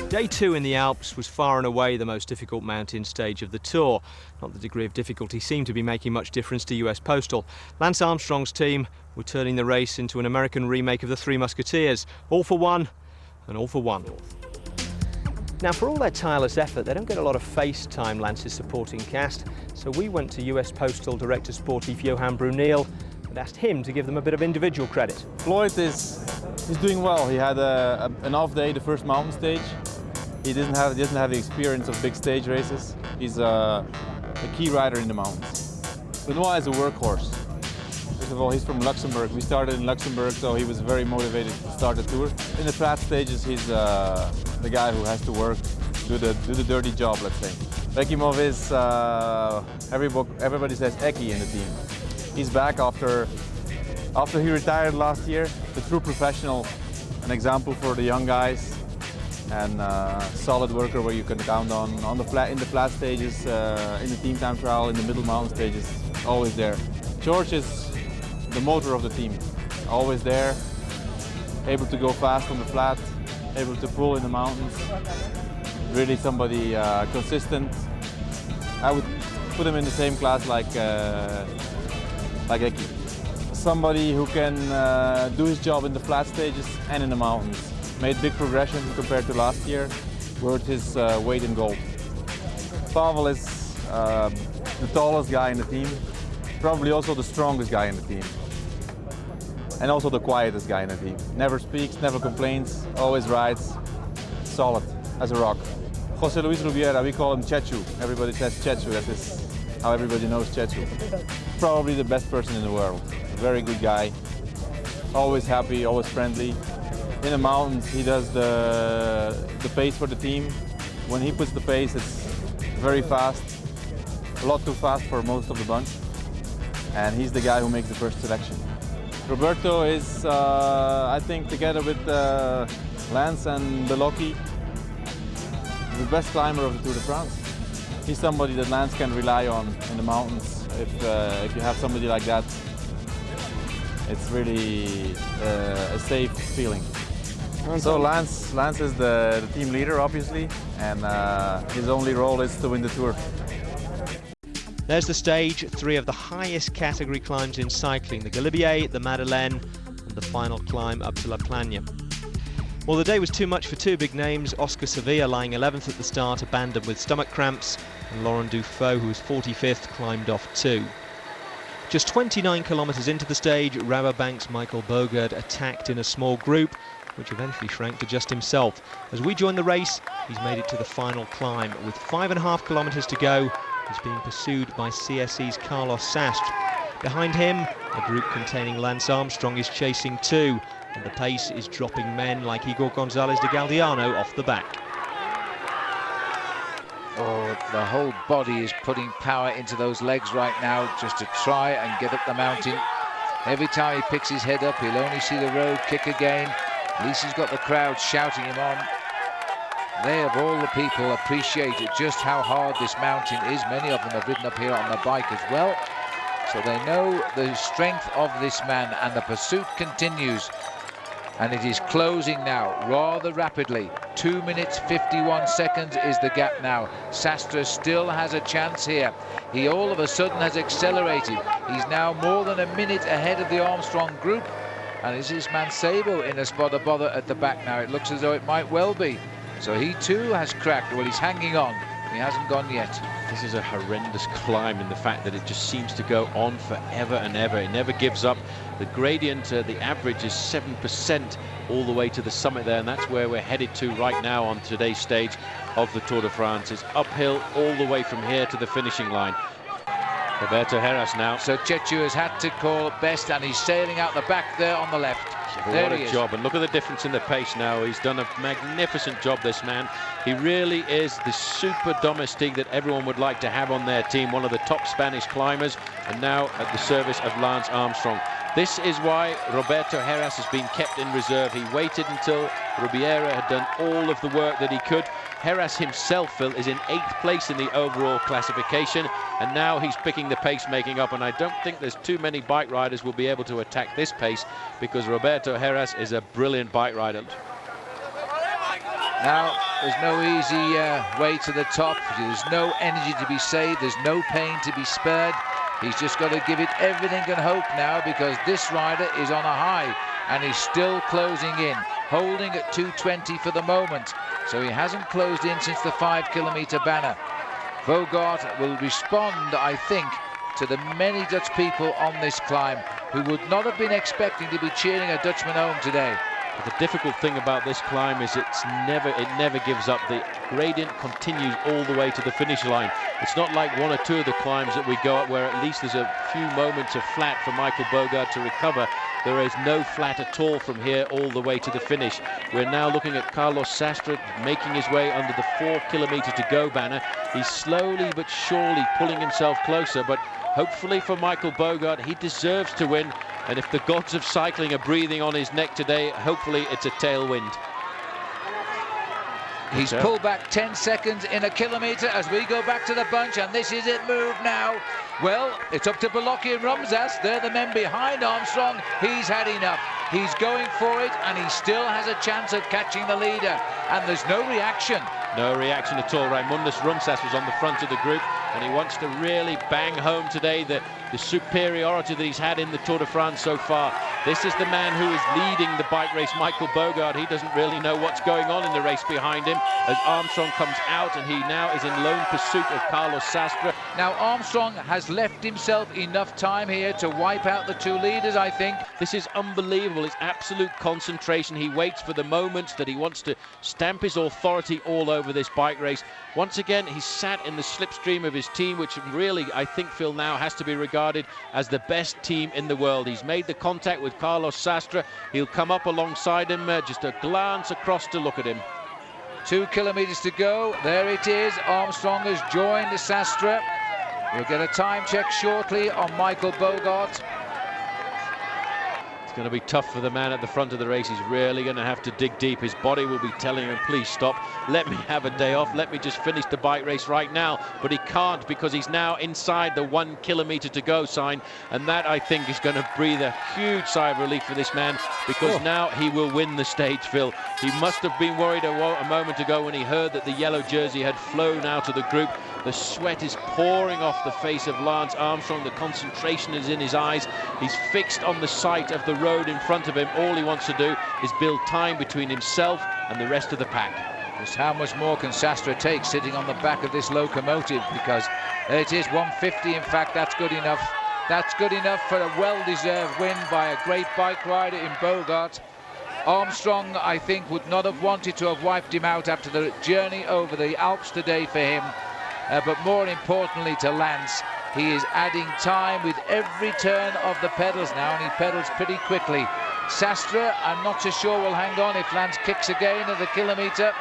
Day 2 in the Alps was far and away the most difficult mountain stage of the Tour. Not the degree of difficulty seemed to be making much difference to US Postal. Lance Armstrong's team were turning the race into an American remake of the Three Musketeers. All for one, and all for one. Now, for all their tireless effort, they don't get a lot of face time, Lance's supporting cast. So we went to US Postal Director Sportief Johan Bruneel and asked him to give them a bit of individual credit. Floyd is doing well. He had an off day, the first mountain stage. He doesn't have the experience of big stage races. He's a key rider in the mountains. Benoit is a workhorse. First of all, he's from Luxembourg. We started in Luxembourg, so he was very motivated to start the tour. In the flat stages, he's the guy who has to work, do the dirty job, let's say. Bekimov is, everybody says Eki in the team. He's back after he retired last year. The true professional, an example for the young guys. And solid worker where you can count on in the flat stages, in the team time trial, in the middle mountain stages, always there. George is the motor of the team, always there, able to go fast on the flat, able to pull in the mountains. Really somebody consistent. I would put him in the same class like Eki. Somebody who can do his job in the flat stages and in the mountains. Made big progression compared to last year, worth his weight in gold. Pavel is the tallest guy in the team, probably also the strongest guy in the team, and also the quietest guy in the team. Never speaks, never complains, always rides, solid as a rock. José Luis Rubiera, we call him Chechu. Everybody says Chechu, that is how everybody knows Chechu. Probably the best person in the world, a very good guy, always happy, always friendly. In the mountains, he does the pace for the team. When he puts the pace, it's very fast, a lot too fast for most of the bunch. And he's the guy who makes the first selection. Roberto is, I think, together with Lance and Beloki, the best climber of the Tour de France. He's somebody that Lance can rely on in the mountains. If you have somebody like that, it's really a safe feeling. So Lance is the team leader, obviously, and his only role is to win the Tour. There's the stage, 3 of the highest category climbs in cycling, the Galibier, the Madeleine, and the final climb up to La Plagne. Well, the day was too much for 2 big names. Oscar Sevilla, lying 11th at the start, abandoned with stomach cramps, and Laurent Dufaux, who was 45th, climbed off 2. Just 29 kilometres into the stage, Rabobank's Michael Bogert attacked in a small group, which eventually shrank to just himself. As we join the race, he's made it to the final climb. With 5.5 kilometres to go, he's being pursued by CSE's Carlos Sastre. Behind him, a group containing Lance Armstrong is chasing 2, and the pace is dropping men like Igor Gonzalez de Galdiano off the back. Oh, the whole body is putting power into those legs right now just to try and get up the mountain. Every time he picks his head up, he'll only see the road kick again. At least he's got the crowd shouting him on. They, of all the people, appreciate just how hard this mountain is. Many of them have ridden up here on the bike as well. So they know the strength of this man, and the pursuit continues. And it is closing now rather rapidly. 2 minutes 51 seconds is the gap now. Sastre still has a chance here. He all of a sudden has accelerated. He's now more than a minute ahead of the Armstrong group. And is this man Sabo in a spot of bother at the back now? It looks as though it might well be. So he too has cracked. Well, he's hanging on. He hasn't gone yet. This is a horrendous climb in the fact that it just seems to go on forever and ever. It never gives up. The gradient, the average is 7% all the way to the summit there, and that's where we're headed to right now on today's stage of the Tour de France. It's uphill all the way from here to the finishing line. Roberto Heras now. So Chechu has had to call best, and he's sailing out the back there on the left. What a job, and look at the difference in the pace now. He's done a magnificent job, this man. He really is the super domestique that everyone would like to have on their team, one of the top Spanish climbers, and now at the service of Lance Armstrong. This is why Roberto Heras has been kept in reserve. He waited until Rubiera had done all of the work that he could. Heras himself, Phil, is in 8th place in the overall classification, and now he's picking the pace making up, and I don't think there's too many bike riders will be able to attack this pace, because Roberto Heras is a brilliant bike rider. Now, there's no easy way to the top. There's no energy to be saved. There's no pain to be spared. He's just got to give it everything and hope now, because this rider is on a high and he's still closing in, holding at 2:20 for the moment. So he hasn't closed in since the 5-kilometer banner. Bogart will respond, I think, to the many Dutch people on this climb who would not have been expecting to be cheering a Dutchman home today. But the difficult thing about this climb is it never gives up. The gradient continues all the way to the finish line. It's not like one or two of the climbs that we go up where at least there's a few moments of flat for Michael Bogart to recover. There is no flat at all from here all the way to the finish. We're now looking at Carlos Sastre making his way under the 4-kilometer to go banner. He's slowly but surely pulling himself closer, but hopefully for Michael Bogart, he deserves to win. And if the gods of cycling are breathing on his neck today, hopefully it's a tailwind. He's pulled back 10 seconds in a kilometre as we go back to the bunch, and this is it move now. Well, it's up to Bolocki and Rumsas. They're the men behind Armstrong. He's had enough. He's going for it, and he still has a chance of catching the leader. And there's no reaction. No reaction at all. Raimundus Rumsas was on the front of the group, and he wants to really bang home today the superiority that he's had in the Tour de France so far. This is the man who is leading the bike race, Michael Bogart. He doesn't really know what's going on in the race behind him as Armstrong comes out, and he now is in lone pursuit of Carlos Sastre. Now Armstrong has left himself enough time here to wipe out the two leaders, I think. This is unbelievable. It's absolute concentration. He waits for the moments that he wants to stamp his authority all over this bike race. Once again, he's sat in the slipstream of his team, which really, I think, Phil, now has to be regarded as the best team in the world. He's made the contact with Carlos Sastre. He'll come up alongside him, just a glance across to look at him. 2 kilometers to go. There it is. Armstrong has joined the Sastre. We'll get a time check shortly on Michael Bogart. It's going to be tough for the man at the front of the race. He's really going to have to dig deep. His body will be telling him, please stop, let me have a day off, let me just finish the bike race right now. But he can't, because he's now inside the 1 kilometer to go sign, and that, I think, is going to breathe a huge sigh of relief for this man, because now he will win the stage, Phil. He must have been worried a moment ago when he heard that the yellow jersey had flown out of the group. The sweat is pouring off the face of Lance Armstrong. The concentration is in his eyes. He's fixed on the sight of the road in front of him. All he wants to do is build time between himself and the rest of the pack. Just how much more can Sastre take sitting on the back of this locomotive? Because there it is, 150. In fact, that's good enough. That's good enough for a well-deserved win by a great bike rider in Bogart. Armstrong, I think, would not have wanted to have wiped him out after the journey over the Alps today for him. But more importantly to Lance, he is adding time with every turn of the pedals now, and he pedals pretty quickly. Sastre, I'm not so sure will hang on if Lance kicks again at the kilometre.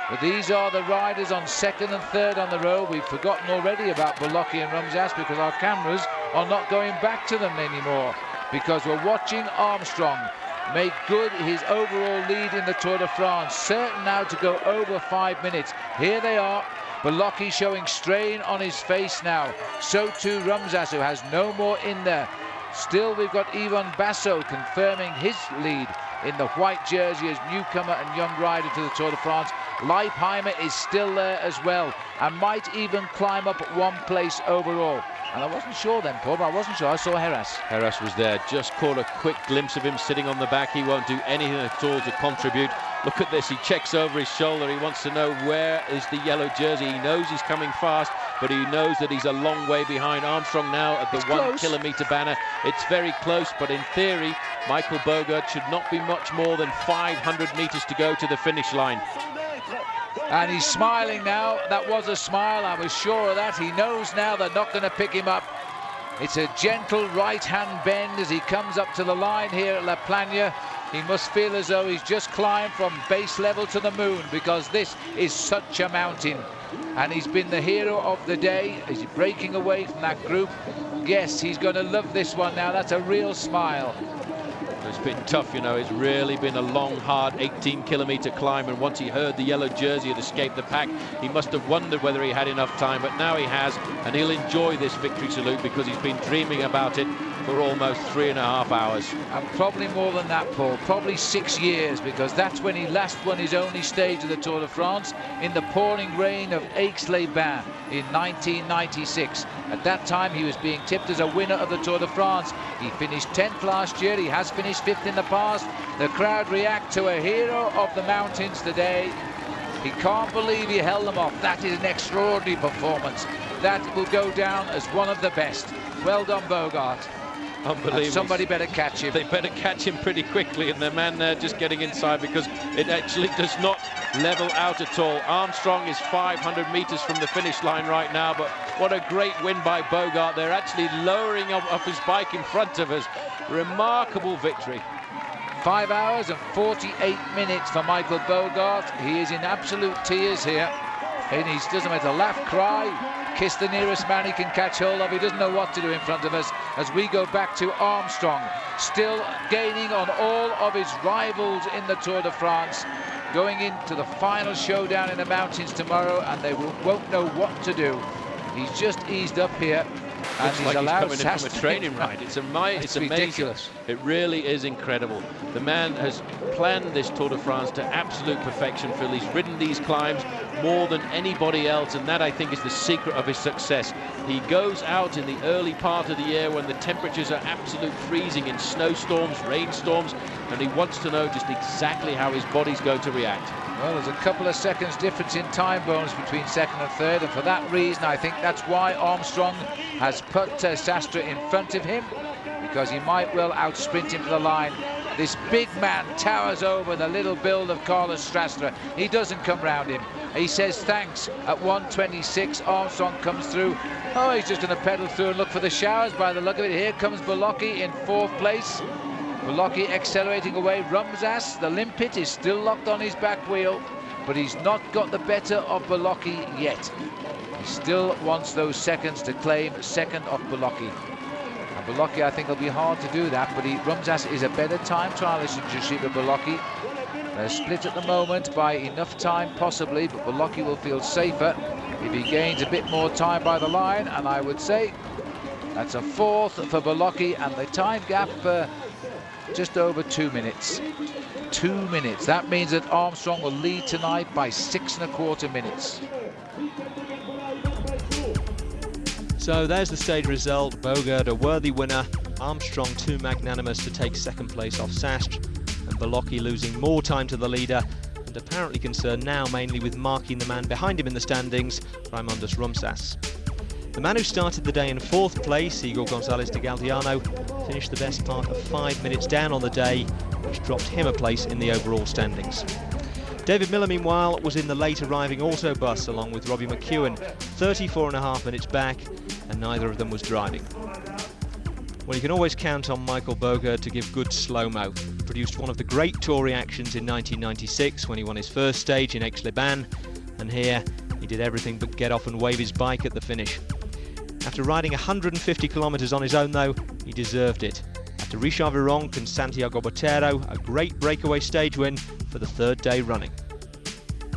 But these are the riders on second and third on the road. We've forgotten already about Bolocki and Rumsas because our cameras are not going back to them anymore, because we're watching Armstrong make good his overall lead in the Tour de France, certain now to go over 5 minutes. Here they are. Bolocki showing strain on his face now. So too Rumsas, who has no more in there. Still, we've got Ivan Basso confirming his lead in the white jersey as newcomer and young rider to the Tour de France. Leipheimer is still there as well, and might even climb up 1 place overall. And I wasn't sure then, Paul, but I wasn't sure. I saw Heras. Heras was there. Just caught a quick glimpse of him sitting on the back. He won't do anything at all to contribute. Look at this. He checks over his shoulder. He wants to know where is the yellow jersey. He knows he's coming fast, but he knows that he's a long way behind Armstrong now at the 1 kilometer banner. It's very close, but in theory, Michael Bogart should not be much more than 500 meters to go to the finish line. And he's smiling now. That was a smile, I was sure of that. He knows now they're not going to pick him up. It's a gentle right-hand bend as he comes up to the line here at La Plagne. He must feel as though he's just climbed from base level to the moon, because this is such a mountain. And he's been the hero of the day. He's breaking away from that group. Yes, he's going to love this one now. That's a real smile. It's been tough, you know. It's really been a long, hard 18-kilometer climb, and once he heard the yellow jersey had escaped the pack, he must have wondered whether he had enough time, but now he has, and he'll enjoy this victory salute because he's been dreaming about it for almost 3.5 hours. And probably more than that, Paul, probably 6 years, because that's when he last won his only stage of the Tour de France in the pouring rain of Aix-les-Bains in 1996. At that time, he was being tipped as a winner of the Tour de France. He finished 10th last year. He has finished 5th in the past. The crowd react to a hero of the mountains today. He can't believe he held them off. That is an extraordinary performance. That will go down as one of the best. Well done, Bogart. Unbelievable. And somebody better catch him. They better catch him pretty quickly, and the man there just getting inside, because it actually does not level out at all. Armstrong is 500 meters from the finish line right now, but what a great win by Bogart. They're actually lowering off his bike in front of us. Remarkable victory. 5 hours and 48 minutes for Michael Bogart. He is in absolute tears here, and he doesn't matter, laugh, cry, kiss the nearest man he can catch hold of. He doesn't know what to do in front of us as we go back to Armstrong, still gaining on all of his rivals in the Tour de France, going into the final showdown in the mountains tomorrow, and they won't know what to do. He's just eased up here. And Looks like he's coming in from a training ride. It's amazing. Ridiculous. It really is incredible. The man has planned this Tour de France to absolute perfection, Phil. He's ridden these climbs more than anybody else, and that, I think, is the secret of his success. He goes out in the early part of the year when the temperatures are absolute freezing in snowstorms, rainstorms, and he wants to know just exactly how his body's going to react. Well, there's a couple of seconds difference in time bonus between second and third, and for that reason, I think that's why Armstrong has put Sastre in front of him, because he might well outsprint him to the line. This big man towers over the little build of Carlos Sastre. He doesn't come round him. He says thanks at 1:26. Armstrong comes through. Oh, he's just going to pedal through and look for the showers by the look of it. Here comes Bolocki in 4th place. Bolocki accelerating away. Rumsas, the limpet, is still locked on his back wheel, but he's not got the better of Bolocki yet. He still wants those seconds to claim second of Bolocki. And Bolocki, I think, will be hard to do that, but Rumsas is a better time trialist than Giuseppe Bolocki. They're split at the moment by enough time, possibly, but Bolocki will feel safer if he gains a bit more time by the line, and I would say that's a 4th for Bolocki, and the time gap just over 2 minutes. 2 minutes. That means that Armstrong will lead tonight by 6.25 minutes. So there's the stage result. Bogart a worthy winner, Armstrong too magnanimous to take second place off Sastre, and Bolocki losing more time to the leader, and apparently concerned now mainly with marking the man behind him in the standings, Raimundas Rumsas. The man who started the day in 4th place, Igor Gonzalez de Galdiano, finished the best part of 5 minutes down on the day, which dropped him a place in the overall standings. David Miller, meanwhile, was in the late arriving autobus along with Robbie McEwen, 34.5 minutes back, and neither of them was driving. Well, you can always count on Michael Bogart to give good slow-mo. Produced one of the great Tour reactions in 1996 when he won his first stage in Aix-les-Bains, and here he did everything but get off and wave his bike at the finish. After riding 150 kilometres on his own, though, he deserved it. After Richard Virenque and Santiago Botero, a great breakaway stage win for the 3rd day running.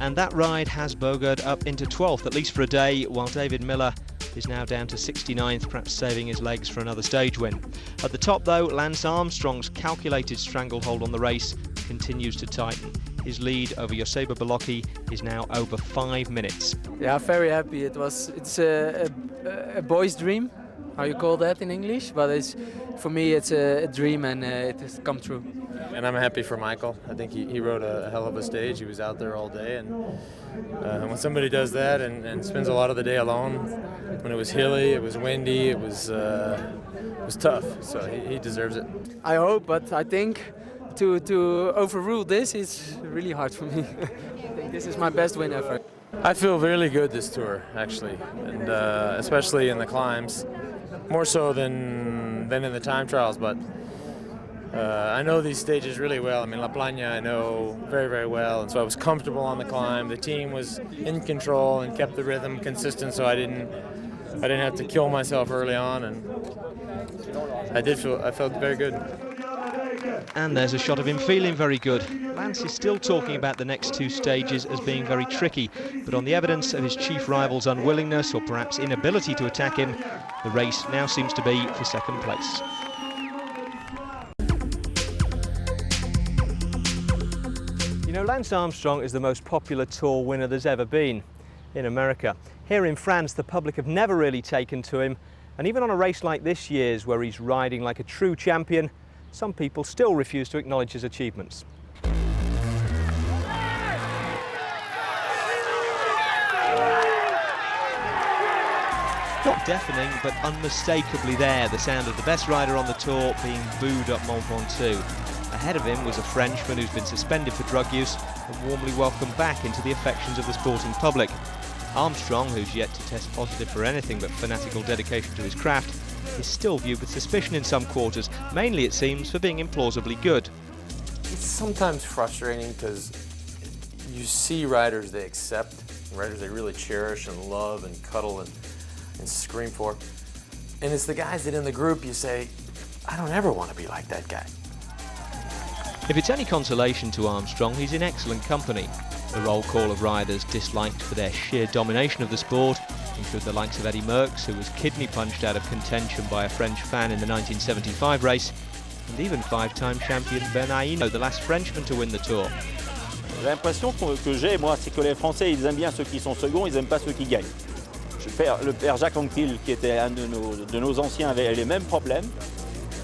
And that ride has Bogart up into 12th, at least for a day, while David Miller is now down to 69th, perhaps saving his legs for another stage win. At the top, though, Lance Armstrong's calculated stranglehold on the race continues to tighten. His lead over Joseba Bolocki is now over 5 minutes. Yeah, very happy. It's a boy's dream, how you call that in English, but for me it's a dream, and it has come true. And I'm happy for Michael. I think he rode a hell of a stage. He was out there all day, and when somebody does that and spends a lot of the day alone, when it was hilly, it was windy, it was tough. So he deserves it. I hope, but I think to overrule this is really hard for me. I think this is my best win ever. I feel really good this tour, actually, and especially in the climbs, more so than in the time trials. But I know these stages really well. I mean, La Plana I know very, very well, and so I was comfortable on the climb. The team was in control and kept the rhythm consistent, so I didn't have to kill myself early on, and I felt very good. And there's a shot of him feeling very good. Lance is still talking about the next 2 stages as being very tricky, but on the evidence of his chief rival's unwillingness or perhaps inability to attack him, the race now seems to be for second place. You know, Lance Armstrong is the most popular Tour winner there's ever been in America. Here in France, the public have never really taken to him, and even on a race like this year's, where he's riding like a true champion, some people still refuse to acknowledge his achievements. Not deafening, but unmistakably there, the sound of the best rider on the Tour being booed up Mont Ventoux. Ahead of him was a Frenchman who's been suspended for drug use and warmly welcomed back into the affections of the sporting public. Armstrong, who's yet to test positive for anything but fanatical dedication to his craft, is still viewed with suspicion in some quarters, mainly it seems for being implausibly good. It's sometimes frustrating because you see riders they accept, riders they really cherish and love and cuddle and scream for. And it's the guys that in the group you say, I don't ever want to be like that guy. If it's any consolation to Armstrong, he's in excellent company. The roll call of riders disliked for their sheer domination of the sport include the likes of Eddie Merckx, who was kidney punched out of contention by a French fan in the 1975 race, and even five-time champion Bernard Hinault, the last Frenchman to win the Tour. L'impression que j'ai, moi, c'est que les Français, ils aiment bien ceux qui sont seconds, ils n'aiment pas ceux qui gagnent. Le père Jacques Anquetil, qui était un de nos anciens, avait les mêmes problèmes.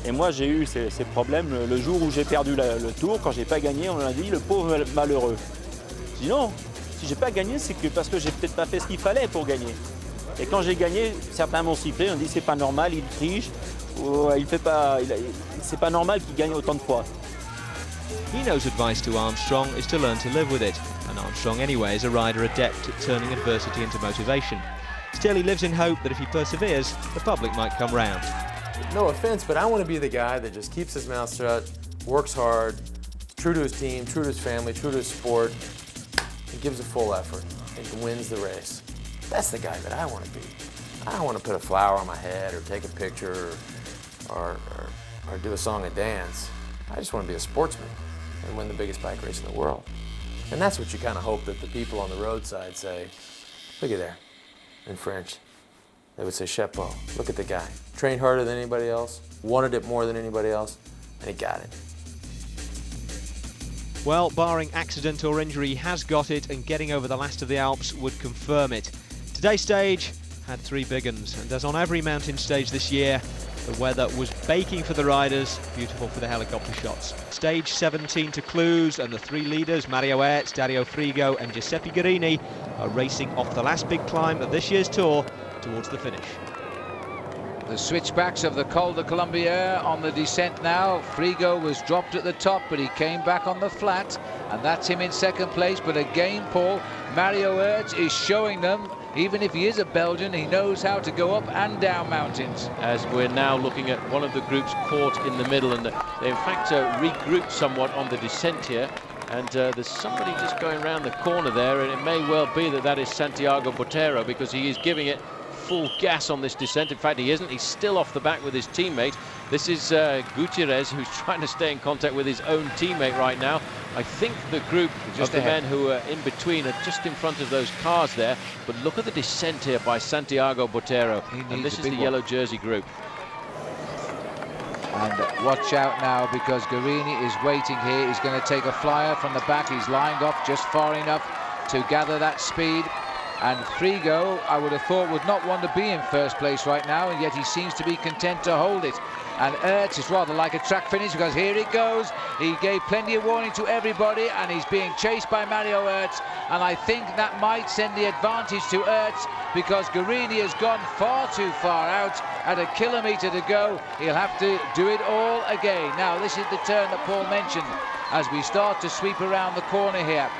Et moi, j'ai eu ces problèmes le jour où j'ai perdu le Tour. Quand j'ai pas gagné, on m'a dit le pauvre malheureux. Je dis non, si j'ai pas gagné, c'est que parce que j'ai peut-être pas fait ce qu'il fallait pour gagner. Et quand j'ai gagné, certains m'ont sifflé, on dit c'est pas normal, il triche, ou il fait pas, c'est pas normal qu'il gagne autant de fois. Hinault's advice to Armstrong is to learn to live with it, and Armstrong anyway is a rider adept at turning adversity into motivation. Still, he lives in hope that if he perseveres, the public might come round. No offense, but I want to be the guy that just keeps his mouth shut, works hard, true to his team, true to his family, true to his sport, and gives a full effort and wins the race. That's the guy that I want to be. I don't want to put a flower on my head or take a picture or do a song and dance. I just want to be a sportsman and win the biggest bike race in the world. And that's what you kind of hope that the people on the roadside say, look at there, in French. They would say, chapeau, look at the guy. Trained harder than anybody else, wanted it more than anybody else, and he got it. Well, barring accident or injury, he has got it, and getting over the last of the Alps would confirm it. Today's stage had three big uns, and as on every mountain stage this year, the weather was baking for the riders, beautiful for the helicopter shots. Stage 17 to Cluse, and the three leaders, Mario Oertz, Dario Frigo and Giuseppe Guerini, are racing off the last big climb of this year's Tour towards the finish. The switchbacks of the Col de Colombier on the descent now. Frigo was dropped at the top, but he came back on the flat, and that's him in second place. But again, Paul, Mario Oertz is showing them, even if he is a Belgian, he knows how to go up and down mountains. As we're now looking at one of the groups caught in the middle, and they in fact regrouped somewhat on the descent here. And there's somebody just going around the corner there, and it may well be that is Santiago Botero, because he is giving it full gas on this descent. In fact, he isn't. He's still off the back with his teammate. This is Gutierrez, who's trying to stay in contact with his own teammate right now. I think the group of the men who are in between are just in front of those cars there. But look at the descent here by Santiago Botero. And this is the yellow jersey group. And watch out now, because Guerini is waiting here. He's going to take a flyer from the back. He's lined off just far enough to gather that speed. And Frigo, I would have thought, would not want to be in first place right now, and yet he seems to be content to hold it. And Oertz is rather like a track finish, because here it goes. He gave plenty of warning to everybody, and he's being chased by Mario Oertz. And I think that might send the advantage to Oertz, because Guerini has gone far too far out. At a kilometre to go, he'll have to do it all again. Now, this is the turn that Paul mentioned as we start to sweep around the corner here.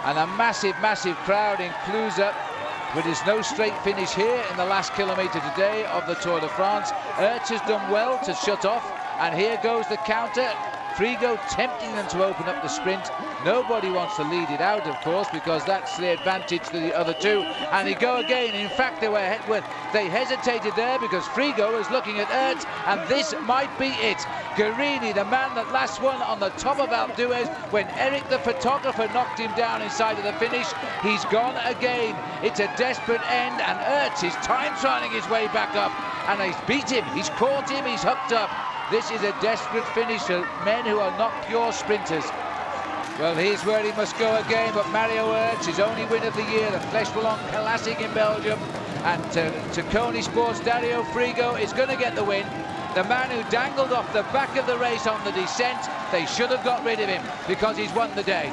And a massive, massive crowd in Cluse, but there's no straight finish here in the last kilometre today of the Tour de France. Oertz has done well to shut off, and here goes the counter. Frigo tempting them to open up the sprint. Nobody wants to lead it out, of course, because that's the advantage to the other two. And they go again. In fact, they hesitated there because Frigo is looking at Oertz, and this might be it. Guerini, the man that last won on the top of Alpe d'Huez when Eric the photographer knocked him down inside of the finish. He's gone again. It's a desperate end, and Oertz is time-trialing his way back up, and he's beat him, he's caught him, he's hooked up. This is a desperate finish for men who are not pure sprinters. Well, here's where he must go again, but Mario Hertz, his only win of the year, the Flèche Classic in Belgium. And to Coney Sports, Dario Frigo is going to get the win. The man who dangled off the back of the race on the descent, they should have got rid of him because he's won the day.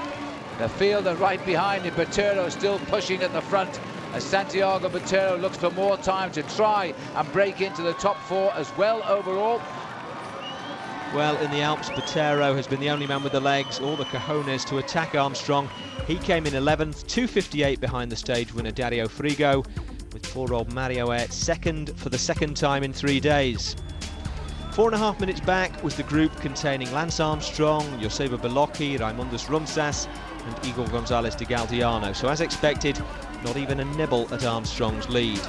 The field are right behind him. Botero still pushing at the front as Santiago Botero looks for more time to try and break into the top 4 as well overall. Well, in the Alps, Botero has been the only man with the legs or the cojones to attack Armstrong. He came in 11th, 2:58 behind the stage winner Dario Frigo, with 4-year-old Mario Hertz second for the second time in 3 days. 4.5 minutes back was the group containing Lance Armstrong, Joseba Belocchi, Raimundus Rumsas and Igor Gonzalez de Galdiano. So as expected, not even a nibble at Armstrong's lead.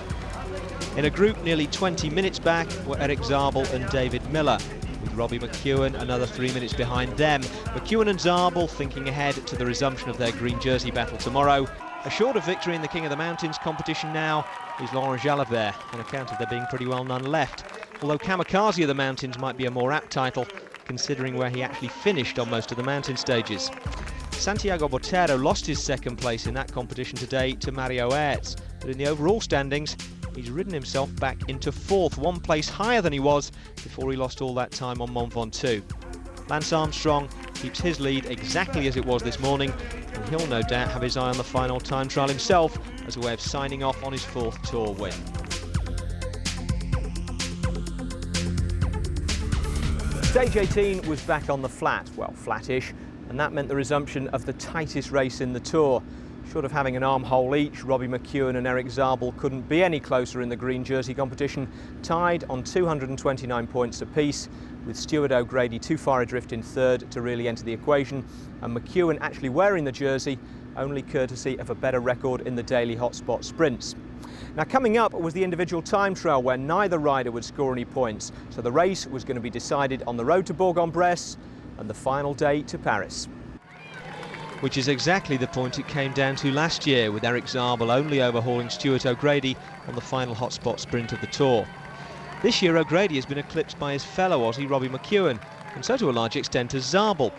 In a group nearly 20 minutes back were Eric Zabel and David Miller, with Robbie McEwen another 3 minutes behind them. McEwen and Zabel thinking ahead to the resumption of their green jersey battle tomorrow. Assured of victory in the King of the Mountains competition now is Laurent Jalabert, on account of there being pretty well none left. Although Kamikaze of the Mountains might be a more apt title, considering where he actually finished on most of the mountain stages. Santiago Botero lost his second place in that competition today to Mario Hertz, but in the overall standings, he's ridden himself back into 4th, 1 place higher than he was before he lost all that time on Mont Ventoux. Lance Armstrong keeps his lead exactly as it was this morning, and he'll no doubt have his eye on the final time trial himself as a way of signing off on his 4th Tour win. Stage 18 was back on the flat, well, flattish, and that meant the resumption of the tightest race in the Tour. Short of having an armhole each, Robbie McEwen and Eric Zabel couldn't be any closer in the green jersey competition, tied on 229 points apiece, with Stuart O'Grady too far adrift in 3rd to really enter the equation, and McEwen actually wearing the jersey only courtesy of a better record in the daily hotspot sprints. Now coming up was the individual time trial where neither rider would score any points, so the race was going to be decided on the road to Bourg-en-Bresse and the final day to Paris. Which is exactly the point it came down to last year, with Eric Zabel only overhauling Stuart O'Grady on the final hotspot sprint of the Tour. This year O'Grady has been eclipsed by his fellow Aussie Robbie McEwen, and so to a large extent has Zabel.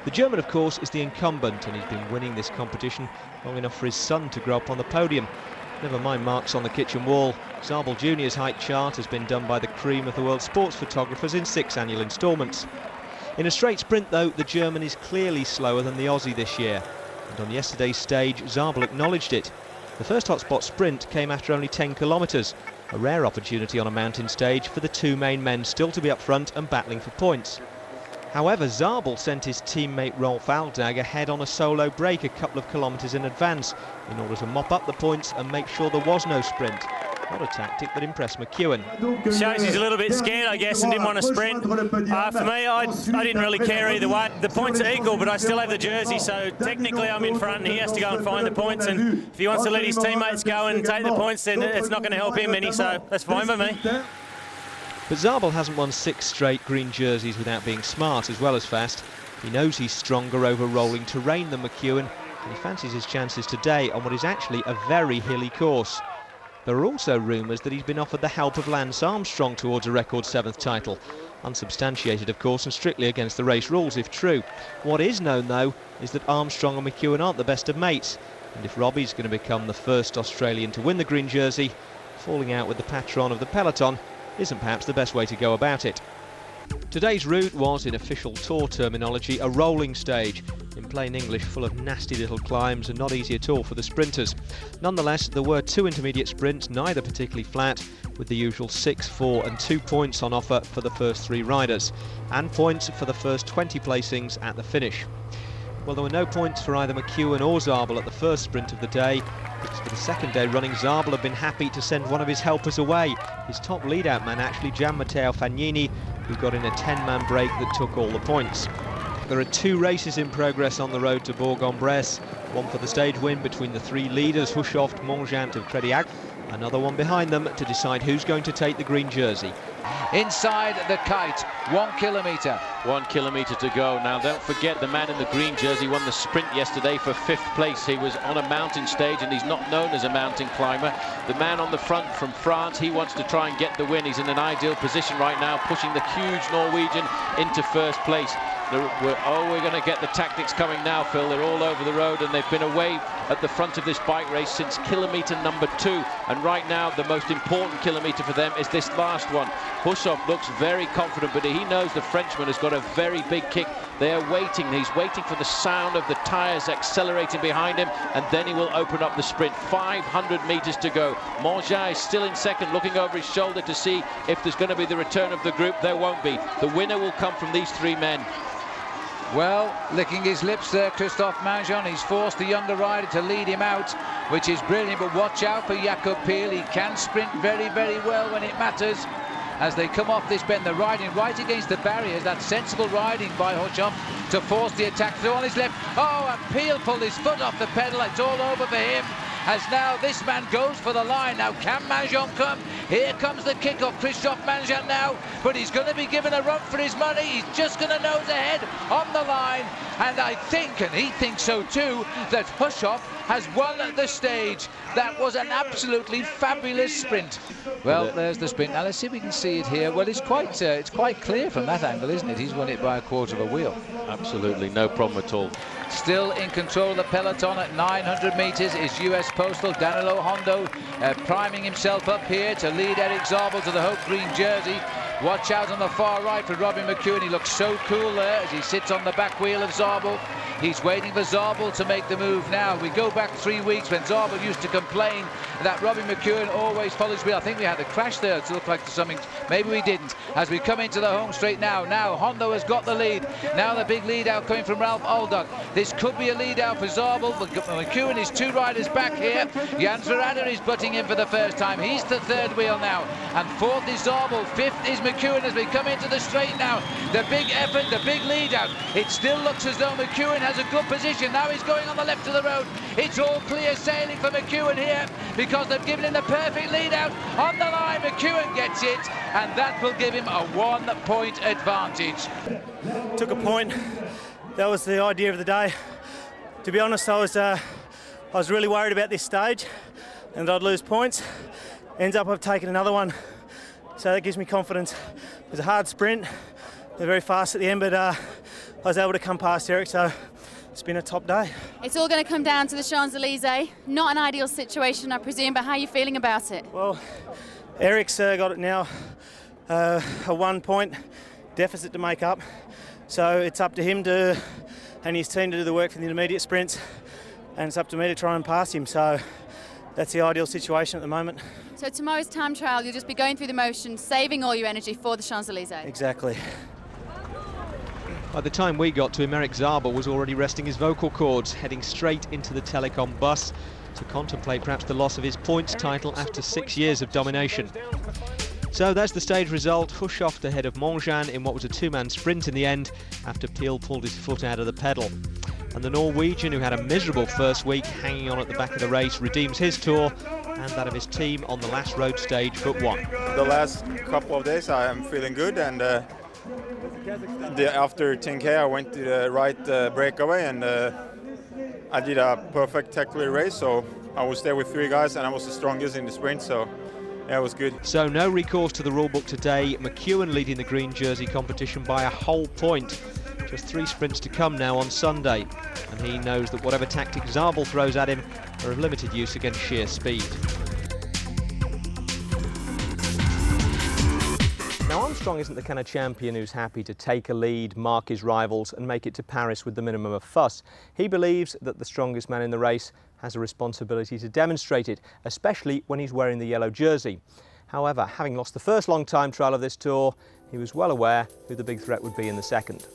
The German, of course, is the incumbent, and he's been winning this competition long enough for his son to grow up on the podium. Never mind marks on the kitchen wall. Zabel Jr.'s height chart has been done by the cream of the world's sports photographers in 6 annual instalments. In a straight sprint, though, the German is clearly slower than the Aussie this year, and on yesterday's stage, Zabel acknowledged it. The first hotspot sprint came after only 10 kilometres, a rare opportunity on a mountain stage for the 2 main men still to be up front and battling for points. However, Zabel sent his teammate Rolf Aldag ahead on a solo break a couple of kilometres in advance in order to mop up the points and make sure there was no sprint. Not a tactic that impressed McEwen. Shows he's a little bit scared, I guess, and didn't want to sprint. For me, I didn't really care either way. The points are equal, but I still have the jersey, so technically I'm in front and he has to go and find the points, and if he wants to let his teammates go and take the points, then it's not going to help him any, so that's fine by me. But Zabel hasn't won 6 straight green jerseys without being smart as well as fast. He knows he's stronger over rolling terrain than McEwen, and he fancies his chances today on what is actually a very hilly course. There are also rumours that he's been offered the help of Lance Armstrong towards a record 7th title. Unsubstantiated, of course, and strictly against the race rules if true. What is known, though, is that Armstrong and McEwen aren't the best of mates, and if Robbie's going to become the first Australian to win the green jersey, falling out with the patron of the peloton isn't perhaps the best way to go about it. Today's route was, in official Tour terminology, a rolling stage, in plain English full of nasty little climbs and not easy at all for the sprinters. Nonetheless, there were 2 intermediate sprints, neither particularly flat, with the usual 6, 4 and 2 points on offer for the first 3 riders, and points for the first 20 placings at the finish. Well, there were no points for either McEwen or Zabel at the first sprint of the day, because for the second day running, Zabel had been happy to send one of his helpers away, his top lead-out man actually, Gian Matteo Fagnini, who got in a 10-man break that took all the points. There are 2 races in progress on the road to Bourg-en-Bresse, one for the stage win between the 3 leaders, Hushovd, Mongeant of Crédit Agricole, another one behind them to decide who's going to take the green jersey. Inside the kite, 1 kilometre. 1 kilometre to go. Now, don't forget the man in the green jersey won the sprint yesterday for 5th place. He was on a mountain stage and he's not known as a mountain climber. The man on the front from France, he wants to try and get the win. He's in an ideal position right now, pushing the huge Norwegian into 1st place. We're going to get the tactics coming now, Phil. They're all over the road, and they've been away at the front of this bike race since kilometre number 2. And right now, the most important kilometre for them is this last one. Husov looks very confident, but he knows the Frenchman has got a very big kick. They are waiting. He's waiting for the sound of the tyres accelerating behind him, and then he will open up the sprint. 500 metres to go. Mongin is still in second, looking over his shoulder to see if there's going to be the return of the group. There won't be. The winner will come from these 3 men. Well, licking his lips there, Christophe Mangin. He's forced the younger rider to lead him out, which is brilliant. But watch out for Jakob Peel. He can sprint very, very well when it matters. As they come off this bend, they're riding right against the barriers. That's sensible riding by Husov to force the attack through on his left. Oh, and Peel pulled his foot off the pedal. It's all over for him. As now this man goes for the line. Now can Mangin come? Here comes the kick of Christophe Mangin now, but he's going to be given a run for his money. He's just going to nose ahead on the line, and I think, and he thinks so too, that Husov has won the stage. That was an absolutely fabulous sprint. Well, there's the sprint. Now let's see if we can see it here. Well, it's quite clear from that angle, isn't it? He's won it by a quarter of a wheel. Absolutely, no problem at all. Still in control of the peloton at 900 metres is US Postal. Danilo Hondo priming himself up here to lead Eric Zabel to the Hope Green jersey. Watch out on the far right for Robin McEwen. He looks so cool there as he sits on the back wheel of Zabel. He's waiting for Zabel to make the move now. We go back 3 weeks when Zabel used to complain that Robin McEwen always follows wheel. I think we had a crash there. It looked like something. Maybe we didn't. As we come into the home straight now. Now Hondo has got the lead. Now the big lead out coming from Ralph Aldag. This could be a lead out for Zabel. McEwen is 2 riders back here. Jan Verrader is butting in for the first time. He's the 3rd wheel now. And 4th is Zabel. 5th is McEwen as we come into the straight now. The big effort, the big lead out. It still looks as though McEwen has a good position. Now he's going on the left of the road. It's all clear sailing for McEwen here because they've given him the perfect lead out on the line. McEwen gets it, and that will give him a 1-point advantage. Took a point. That was the idea of the day. To be honest, I was really worried about this stage and that I'd lose points. Ends up I've taken another one, so that gives me confidence. It was a hard sprint. They're very fast at the end, but I was able to come past Eric, so it's been a top day. It's all going to come down to the Champs-Elysees. Not an ideal situation, I presume, but how are you feeling about it? Well, Eric's got it now, a 1-point deficit to make up, so it's up to him and his team to do the work for the intermediate sprints, and it's up to me to try and pass him, so that's the ideal situation at the moment. So tomorrow's time trial, you'll just be going through the motions, saving all your energy for the Champs-Elysees? Exactly. By the time we got to him, Eric Zabel was already resting his vocal cords, heading straight into the telecom bus to contemplate perhaps the loss of his points title after 6 years of domination. So there's the stage result. Husov ahead of Mongin in what was a 2-man sprint in the end after Peel pulled his foot out of the pedal. And the Norwegian, who had a miserable first week hanging on at the back of the race, redeems his tour and that of his team on the last road stage but one. The last couple of days I am feeling good, and after 10K I went to the right breakaway, and I did a perfect technical race, so I was there with 3 guys and I was the strongest in the sprint, so yeah, it was good. So no recourse to the rulebook today. McEwen leading the green jersey competition by a whole point. Just 3 sprints to come now on Sunday, and he knows that whatever tactic Zabel throws at him are of limited use against sheer speed. Now Armstrong isn't the kind of champion who's happy to take a lead, mark his rivals and make it to Paris with the minimum of fuss. He believes that the strongest man in the race has a responsibility to demonstrate it, especially when he's wearing the yellow jersey. However, having lost the first long time trial of this tour, he was well aware who the big threat would be in the second.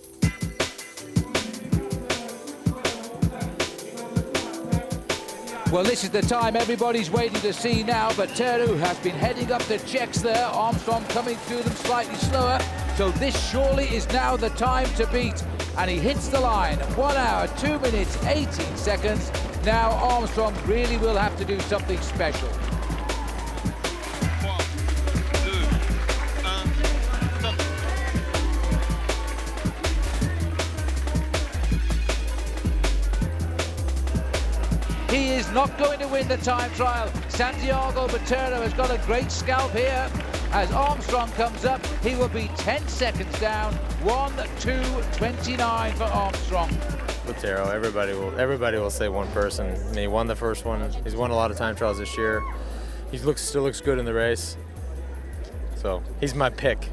Well, this is the time everybody's waiting to see now, but Teru has been heading up the checks there. Armstrong coming through them slightly slower. So this surely is now the time to beat. And he hits the line. 1 hour, 2 minutes, 18 seconds. Now Armstrong really will have to do something special. He is not going to win the time trial. Santiago Botero has got a great scalp here, As Armstrong comes up, he will be 10 seconds down. 1:2:29 for Armstrong. Botero, everybody will say one person. I mean, he won the first one. He's won a lot of time trials this year. He still looks good in the race. So he's my pick.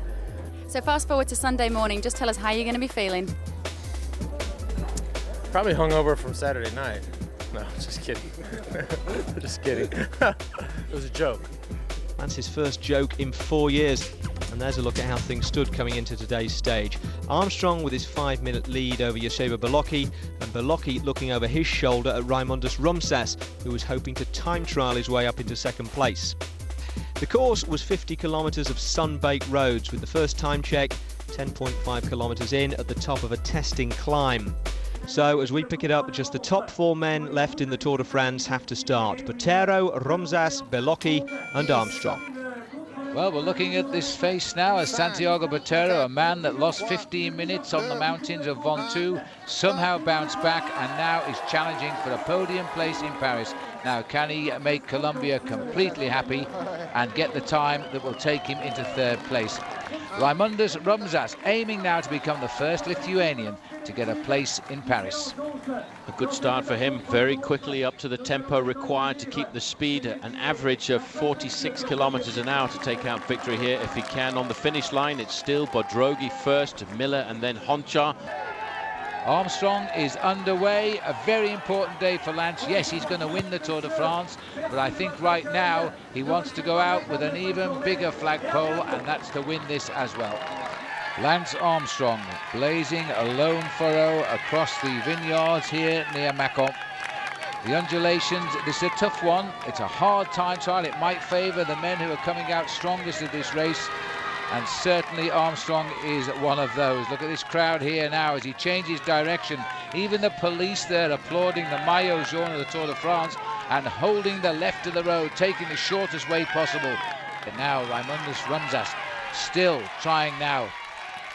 So fast forward to Sunday morning, just tell us how you're going to be feeling. Probably hungover from Saturday night. No, just kidding. Just kidding. It was a joke. That's his first joke in 4 years. And there's a look at how things stood coming into today's stage. Armstrong with his 5-minute lead over Joseba Belocchi, and Belocchi looking over his shoulder at Raimundus Rumsas, who was hoping to time trial his way up into second place. The course was 50 kilometres of sun-baked roads, with the first time check 10.5 kilometres in at the top of a testing climb. So as we pick it up, just the top 4 men left in the Tour de France have to start: Botero, Rumsas, Belocchi and Armstrong. Well, we're looking at this face now as Santiago Botero, a man that lost 15 minutes on the mountains of Ventoux, somehow bounced back and now is challenging for a podium place in Paris. Now, can he make Colombia completely happy and get the time that will take him into 3rd place? Raimundus Rumsas aiming now to become the first Lithuanian to get a place in Paris. A good start for him, very quickly up to the tempo required to keep the speed, an average of 46 kilometers an hour to take out victory here if he can. On the finish line, it's still Bodrogi first, Miller and then Honchar. Armstrong is underway, a very important day for Lance. Yes, he's going to win the Tour de France, but I think right now he wants to go out with an even bigger flagpole, and that's to win this as well. Lance Armstrong blazing a lone furrow across the vineyards here near Mâcon. The undulations, this is a tough one. It's a hard time trial. It might favour the men who are coming out strongest of this race, and certainly Armstrong is one of those. Look at this crowd here now as he changes direction. Even the police there applauding the maillot jaune of the Tour de France and holding the left of the road, taking the shortest way possible. And now Raimundus Rumsas still trying now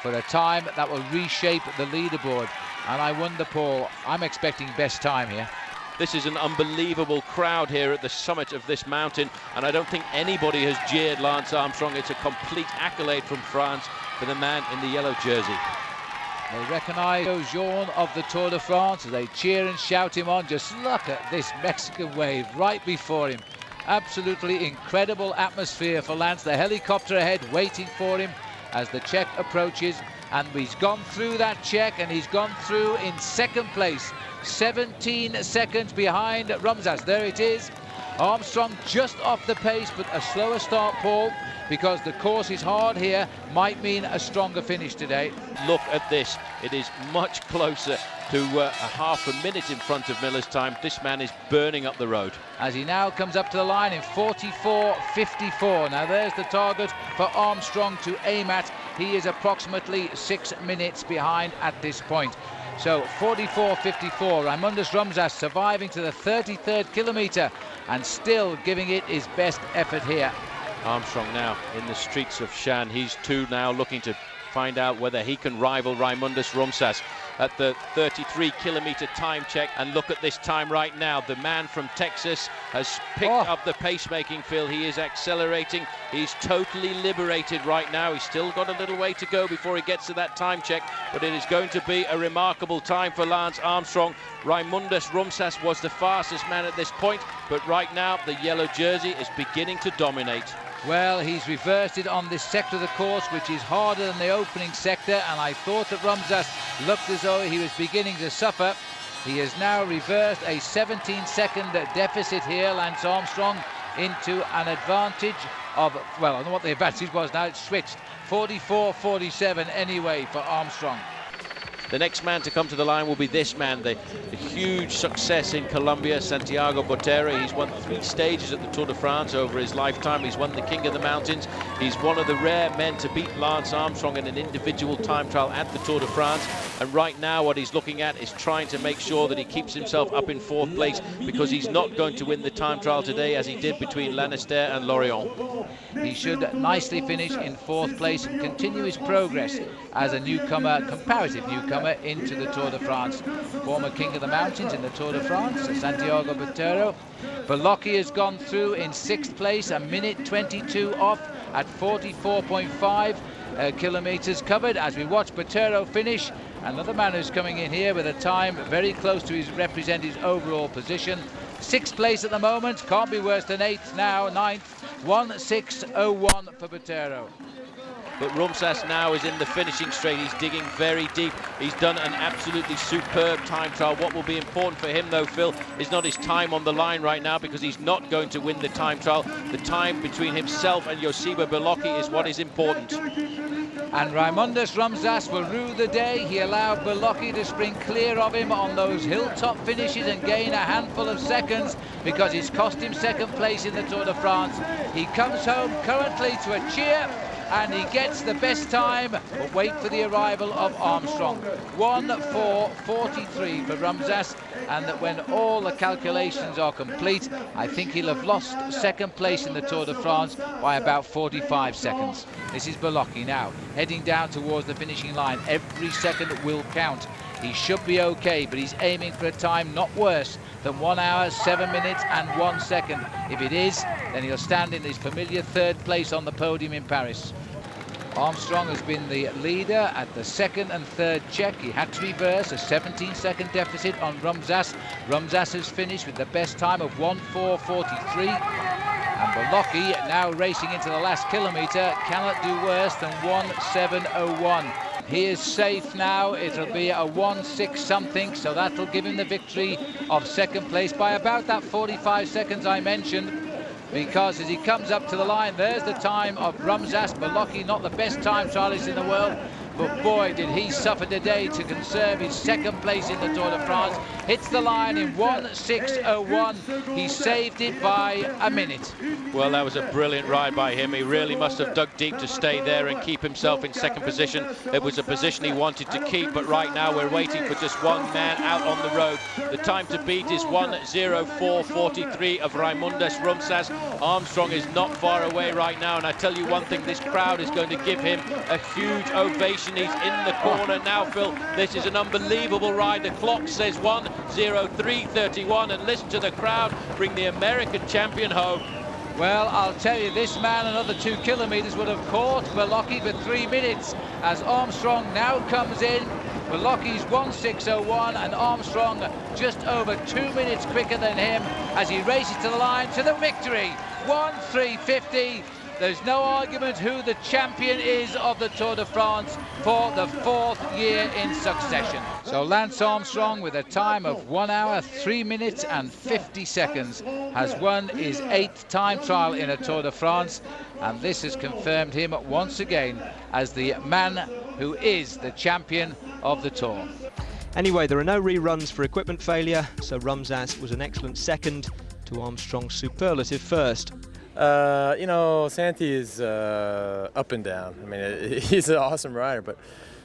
for a time that will reshape the leaderboard. And I wonder, Paul, I'm expecting best time here. This is an unbelievable crowd here at the summit of this mountain, and I don't think anybody has jeered Lance Armstrong. It's a complete accolade from France for the man in the yellow jersey. They recognise the jaune of the Tour de France as they cheer and shout him on. Just look at this Mexican wave right before him. Absolutely incredible atmosphere for Lance. The helicopter ahead waiting for him as the check approaches, and he's gone through that check and he's gone through in 2nd place. 17 seconds behind Rumsas. There it is. Armstrong just off the pace, but a slower start, Paul, because the course is hard here, might mean a stronger finish today. Look at this. It is much closer to a half a minute in front of Miller's time. This man is burning up the road. As he now comes up to the line in 44.54. Now there's the target for Armstrong to aim at. He is approximately 6 minutes behind at this point. So 44.54, Raimundus Rumsas surviving to the 33rd kilometre and still giving it his best effort here. Armstrong now in the streets of Shan. He's too now looking to find out whether he can rival Raimundus Rumsas at the 33-kilometre time check. And look at this time right now. The man from Texas has picked up the pacemaking field. He is accelerating. He's totally liberated right now. He's still got a little way to go before he gets to that time check, but it is going to be a remarkable time for Lance Armstrong. Raimundus Rumsas was the fastest man at this point, but right now the yellow jersey is beginning to dominate. Well, he's reversed it on this sector of the course, which is harder than the opening sector, and I thought that Rumsas looked as though he was beginning to suffer. He has now reversed a 17-second deficit here, Lance Armstrong, into an advantage of, well, I don't know what the advantage was now, it's switched. 44.47 anyway for Armstrong. The next man to come to the line will be this man, the huge success in Colombia, Santiago Botero. He's won 3 stages at the Tour de France over his lifetime. He's won the King of the Mountains. He's one of the rare men to beat Lance Armstrong in an individual time trial at the Tour de France. And right now what he's looking at is trying to make sure that he keeps himself up in 4th place, because he's not going to win the time trial today as he did between Lannister and Lorient. He should nicely finish in 4th place and continue his progress as a newcomer, comparative newcomer, into the Tour de France. Former King of the Mountains in the Tour de France, Santiago Botero. Belocchi has gone through in 6th place, a minute 22 off, at 44.5 kilometers covered as we watch Botero finish. Another man who's coming in here with a time very close to represent his overall position. 6th place at the moment, can't be worse than 8th now, 9th, 1:06:01 for Botero. But Rumsas now is in the finishing straight. He's digging very deep. He's done an absolutely superb time trial. What will be important for him, though, Phil, is not his time on the line right now, because he's not going to win the time trial. The time between himself and Josipa Beloki is what is important. And Raimundas Rumsas will rue the day he allowed Beloki to spring clear of him on those hilltop finishes and gain a handful of seconds, because it's cost him 2nd place in the Tour de France. He comes home currently to a cheer, and he gets the best time, but wait for the arrival of Armstrong. 1:04:43 for Rumsas, and that when all the calculations are complete, I think he'll have lost 2nd place in the Tour de France by about 45 seconds. This is Beloki now, heading down towards the finishing line. Every second will count. He should be okay, but he's aiming for a time not worse than 1 hour, 7 minutes and 1 second. If it is, then he'll stand in his familiar 3rd place on the podium in Paris. Armstrong has been the leader at the 2nd and 3rd check. He had to reverse a 17-second deficit on Rumsas. Rumsas has finished with the best time of 1:04:43. And Beloki, now racing into the last kilometre, cannot do worse than 1:07:01. He is safe now. It'll be a 1:06 something, so that'll give him the victory of 2nd place by about that 45 seconds I mentioned. Because as he comes up to the line, there's the time of Rumsas. Beloki, not the best time trialist in the world, but boy, did he suffer today to conserve his 2nd place in the Tour de France. Hits the line in 1:06:01. He saved it by a minute. Well, that was a brilliant ride by him. He really must have dug deep to stay there and keep himself in 2nd position. It was a position he wanted to keep, but right now we're waiting for just one man out on the road. The time to beat is 1:04:43 of Raimundas Rumsas. Armstrong is not far away right now, and I tell you one thing, this crowd is going to give him a huge ovation. He's in the corner now, Phil. This is an unbelievable ride. The clock says 1:03:31, and listen to the crowd bring the American champion home. Well, I'll tell you, this man another 2 kilometres would have caught Beloki for 3 minutes as Armstrong now comes in. Beloki's 1:06:01 and Armstrong just over 2 minutes quicker than him as he races to the line to the victory. 1:03:50. There's no argument who the champion is of the Tour de France for the 4th year in succession. So Lance Armstrong, with a time of 1 hour, 3 minutes and 50 seconds, has won his 8th time trial in a Tour de France, and this has confirmed him once again as the man who is the champion of the Tour. Anyway, there are no reruns for equipment failure, so Rumsas was an excellent 2nd to Armstrong's superlative 1st. You know, Santi is up and down. I mean, he's an awesome rider, but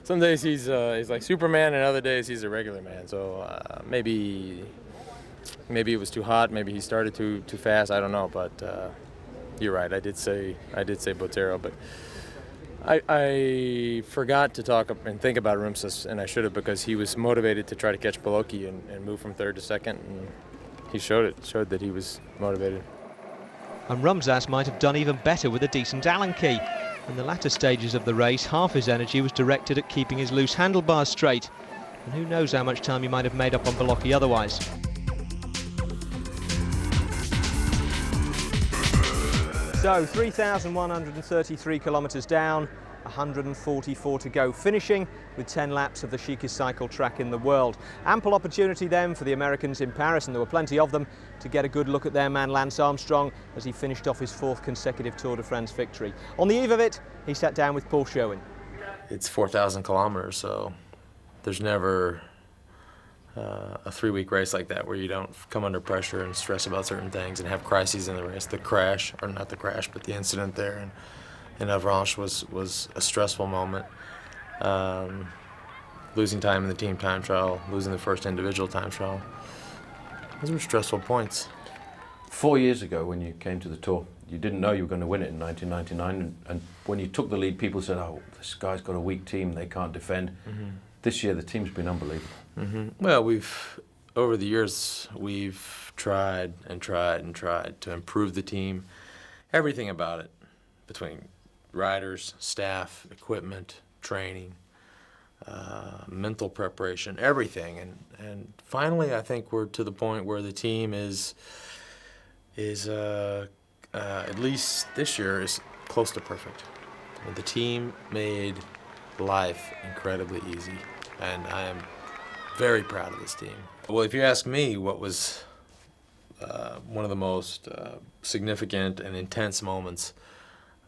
some days he's like Superman, and other days he's a regular man. So maybe it was too hot. Maybe he started too fast. I don't know, but you're right. I did say Botero, but I forgot to talk and think about Rumsas, and I should have, because he was motivated to try to catch Beloki and move from 3rd to 2nd, and he showed that he was motivated. And Rumsas might have done even better with a decent Allen key. In the latter stages of the race, half his energy was directed at keeping his loose handlebars straight. And who knows how much time he might have made up on Beloki otherwise. So 3,133 kilometres down, 144 to go, finishing with 10 laps of the chicest cycle track in the world. Ample opportunity then for the Americans in Paris, and there were plenty of them, to get a good look at their man Lance Armstrong as he finished off his 4th consecutive Tour de France victory. On the eve of it, he sat down with Paul Sherwin. It's 4,000 kilometers, so there's never a 3-week race like that where you don't come under pressure and stress about certain things and have crises in the race. The crash, or not the crash, but the incident there in Avranches was a stressful moment. Losing time in the team time trial, losing the first individual time trial. Those were stressful points. 4 years ago when you came to the Tour, you didn't know you were going to win it in 1999, and when you took the lead, people said, oh, this guy's got a weak team, they can't defend. Mm-hmm. This year the team's been unbelievable. Mm-hmm. Well, over the years, we've tried and tried and tried to improve the team. Everything about it, between riders, staff, equipment, training, mental preparation, everything. And finally, I think we're to the point where the team is at least this year, is close to perfect. The team made life incredibly easy, and I am very proud of this team. Well, if you ask me what was one of the most significant and intense moments,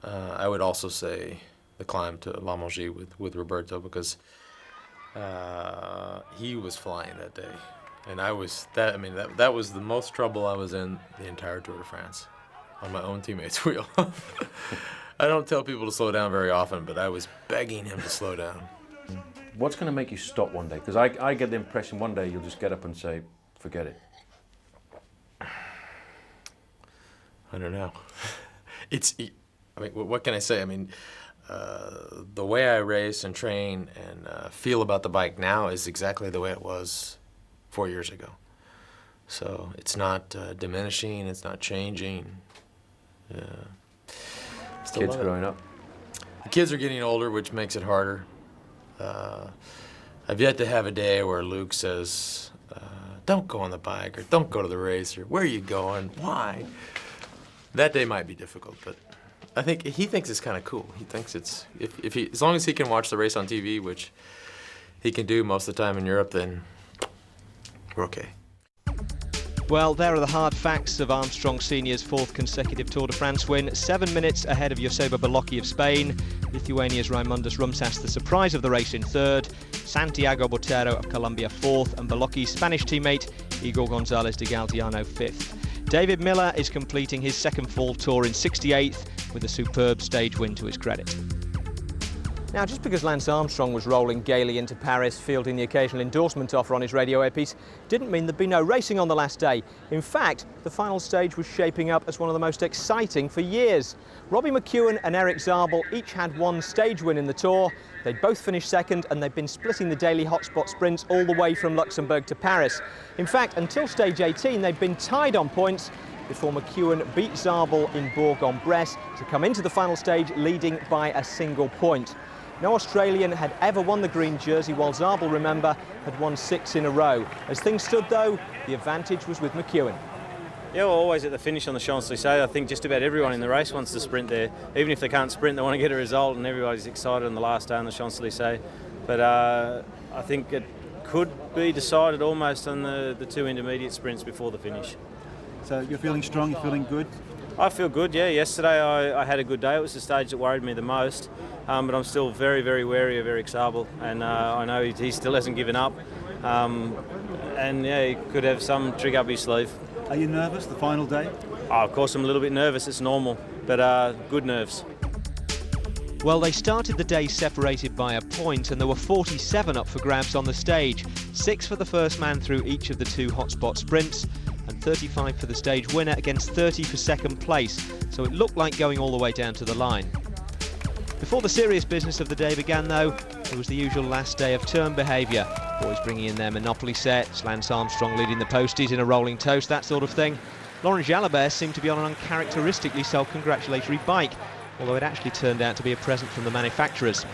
I would also say the climb to La Mongie with Roberto, because he was flying that day, and I was that was the most trouble I was in the entire Tour de France, on my own teammate's wheel. I don't tell people to slow down very often, but I was begging him to slow down. What's going to make you stop one day? Because I get the impression one day you'll just get up and say, forget it. I don't know. What can I say? I mean, the way I race and train and feel about the bike now is exactly the way it was 4 years ago. So it's not diminishing, it's not changing. Kids growing up. The kids are getting older, which makes it harder. I've yet to have a day where Luke says, don't go on the bike, or don't go to the race, or where are you going, why? That day might be difficult, but I think he thinks it's kind of cool. He thinks it's, as long as he can watch the race on TV, which he can do most of the time in Europe, then we're okay. Well, there are the hard facts of Armstrong Senior's fourth consecutive Tour de France win. 7 minutes ahead of Joseba Bellocchi of Spain, Lithuania's Raimundas Rumsas the surprise of the race in third, Santiago Botero of Colombia fourth, and Bellocchi's Spanish teammate Igor Gonzalez de Galdiano fifth. David Miller is completing his second fall tour in 68th with a superb stage win to his credit. Now, just because Lance Armstrong was rolling gaily into Paris, fielding the occasional endorsement offer on his radio earpiece, didn't mean there'd be no racing on the last day. In fact, the final stage was shaping up as one of the most exciting for years. Robbie McEwen and Eric Zabel each had one stage win in the Tour. They'd both finished second, and they've been splitting the daily hotspot sprints all the way from Luxembourg to Paris. In fact, until stage 18, they'd been tied on points before McEwen beat Zabel in Bourg-en-Bresse to come into the final stage leading by a single point. No Australian had ever won the green jersey, while Zabel, remember, had won 6 in a row. As things stood, though, the advantage was with McEwen. Yeah, well, always at the finish on the Champs-Élysées, I think just about everyone in the race wants to sprint there. Even if they can't sprint, they want to get a result, and everybody's excited on the last day on the Champs-Élysées. But I think it could be decided almost on the two intermediate sprints before the finish. So you're feeling strong, you're feeling good? I feel good, yeah. Yesterday I had a good day. It was the stage that worried me the most. But I'm still very, very wary of Eric Zabel, and I know he still hasn't given up. And yeah, he could have some trick up his sleeve. Are you nervous, the final day? Oh, of course I'm a little bit nervous, it's normal, but good nerves. Well, they started the day separated by a point, and there were 47 up for grabs on the stage. 6 for the first man through each of the 2 hotspot sprints, and 35 for the stage winner against 30 for second place, so it looked like going all the way down to the line. Before the serious business of the day began, though, there was the usual last day of turn behaviour. Boys bringing in their Monopoly sets, Lance Armstrong leading the posties in a rolling toast, that sort of thing. Laurent Jalabert seemed to be on an uncharacteristically self-congratulatory bike, although it actually turned out to be a present from the manufacturers.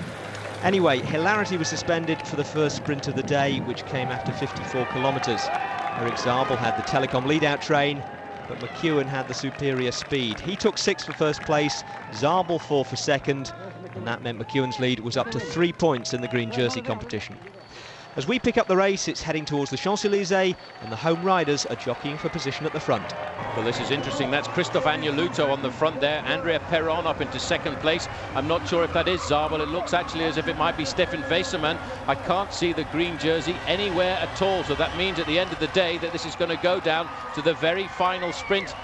Anyway, hilarity was suspended for the first sprint of the day, which came after 54 kilometres. Eric Zabel had the Telecom lead-out train, but McEwen had the superior speed. He took 6 for first place, Zabel 4 for second, and that meant McEwen's lead was up to 3 points in the green jersey competition. As we pick up the race, it's heading towards the Champs-Élysées, and the home riders are jockeying for position at the front. Well, this is interesting. That's Christophe Agneluto on the front there. Andrea Perron up into second place. I'm not sure if that is Zabel. It looks actually as if it might be Stefan Weissermann. I can't see the green jersey anywhere at all. So that means at the end of the day that this is going to go down to the very final sprint.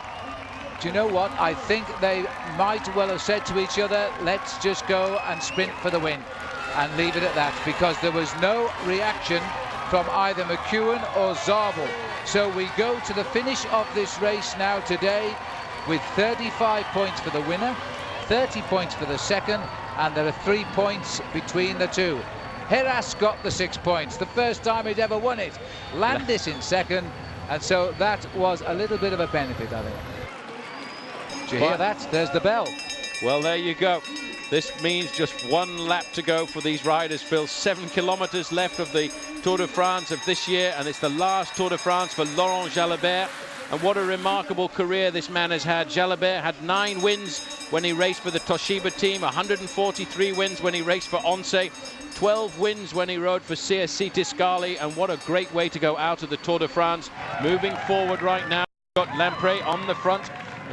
Do you know what? I think they might well have said to each other, let's just go and sprint for the win and leave it at that, because there was no reaction from either McEwen or Zabel. So we go to the finish of this race now today with 35 points for the winner, 30 points for the second, and there are 3 points between the two. Heras got the 6 points, the first time he'd ever won it. Landis in second, and so that was a little bit of a benefit, I think. Did you hear that? There's the bell. Well, there you go. This means just 1 lap to go for these riders, Phil. 7 kilometers left of the Tour de France of this year, and it's the last Tour de France for Laurent Jalabert. And what a remarkable career this man has had. Jalabert had 9 wins when he raced for the Toshiba team, 143 wins when he raced for Once, 12 wins when he rode for CSC Tiscali, and what a great way to go out of the Tour de France. Moving forward right now, got Lampre on the front.